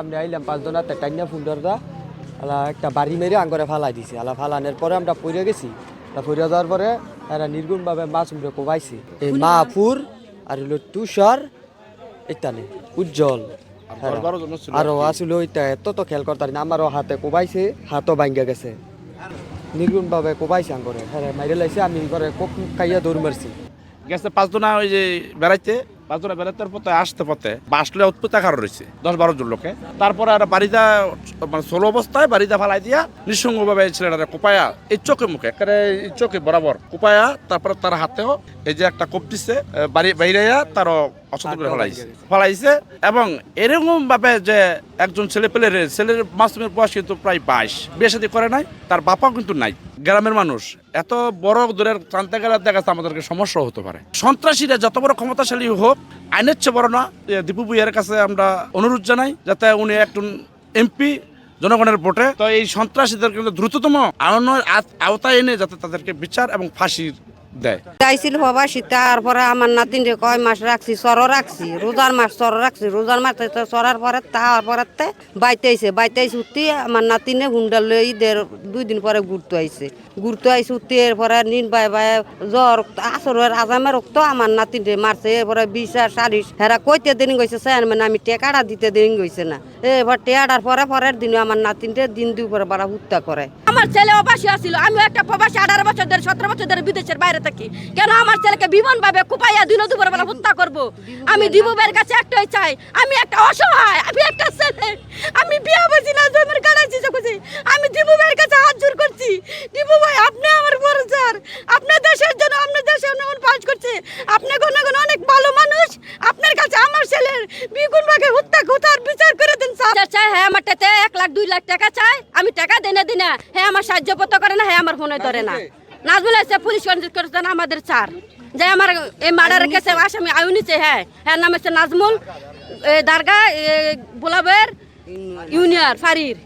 সামনে আইলাম 5 জন হাতে টাইনা ফুন্ডারদা আলা একটা বাড়ি মেরে আঙ্গরে ফালাই দিছে আলা ফালানোর পরে আমরা পড়ে গেছি পড়ে যাওয়ার পরে এরা নির্গুণভাবে মাছ উমরে কোবাইছে এই মাহফুর আর হলো তুষার ইত্যাদি উজ্জ্বল আরো আসলে ওইটা এত তো খেয়াল করতাম না আমারও হাতে কোবাইছে হাতও ভাঙ্গা গেছে নির্গুণভাবে কোবাইছে আঙ্গরে হ্যাঁ মাইরে লাইছে আমি করে কোপ খাইয়া দৌড় মারছি গেছে 5 জনা ওই যে বেড়াইতে 5 জনা বেড়াইতে পথে আসতে পথে বাসলে উৎপত্তি আকার রয়েছে 10-12 জন লোকে তারপরে আর বাড়িটা মানে ষোলো অবস্থায় বাড়িটা ফালাই দিয়া নিঃসঙ্গভাবে ছেলেটা কোপায়া এই চোখে মুখে একেবারে এই চোখে বরাবর কোপায়া তারপরে তার হাতেও এই যে একটা কোপ দিচ্ছে বাইরেয়া তারও অসতর্ক করে ফলাইছে এবং এরকম ভাবে যে একজন ছেলের মাসুমের বয়স কিন্তু প্রায় 22 বিয়ে শাদী করে নাই তার বাপাও কিন্তু নাই গ্রামের মানুষ এত বড় দূরের টানতে গেলে দেখা যাচ্ছে আমাদেরকে সমস্যা হতে পারে সন্ত্রাসীরা যত বড় ক্ষমতাশালী হোক আইনের চেয়ে বড় না দীপু ভূঁইয়ার কাছে আমরা অনুরোধ জানাই যাতে উনি একজন এমপি জনগণের ভোটে তো এই সন্ত্রাসীদের কিন্তু দ্রুততম আইনের আওতায় এনে যাতে তাদেরকে বিচার এবং ফাঁসির দেয় চাইছিল বাবা তারপরে আমার নাতিন রে কয় মাস রাখছি সর রাখছি রোজার মাস সর রাখছি রোজার মাস সরার পরে তারপরে বাইতেছে উঠতে আমার নাতিনে হুন্ডাল লই 2 দিন পরে ঘুরতে আইছে উঠতে এরপরে নিন বাই জ্বর আসরের আজামের রক্ত আমার নাতিন রে মারছে এরপরে 20-40 হেরা কইতে দিন গেছে মানে আমি টেকাটা দিতে দিন গেছে না এবার টেকাটার পরের দিনে আমার নাতিন রে দিন দুপুরে বড় হত্যা করে আমার ছেলে অবাসী আছিল আমি একটা প্রবাসী 18 বছর ধরে 17 বছর ধরে বিদেশের বাইরে থাকি কেন আমার ছেলেকে বিমান ভাবে কুপাইয়া দিন দুপুর বেলা হত্যা করব আমি দিবুবের কাছে একটাই চাই আমি একটা অসহায় আমি একটা ছেলে আমি বিয়ে বসি না জমির গাড়াইছি যখনই আমি দিবুবের কাছে হাত জোর করছি দিবু ভাই আপনি আমার বড় স্যার আপনি দেশের জন্য আপনার দেশে উন্নয়ন পাস করছে আপনি কোন অনেক ভালো মানুষ আপনার কাছে আমার ছেলের বিগুণ ভাগে হত্যার বিচার করে দেন স্যার চাই হ্যাঁ আমার টাতে 1 লাখ 2 লাখ টাকা চাই আমি টাকা দেনা দিনা হ্যাঁ আমার সাহায্য পত্র করে না হ্যাঁ আমার ফোনে ধরে না নাজমুল এসে পুলিশ করেছেন আমাদের স্যার যে আমার এই মার্ডারের কেসে আসামি আয়ু নিচে হ্যাঁ নাম হচ্ছে নাজমুল দারগা বোলাবের ইউনিয়র ফারির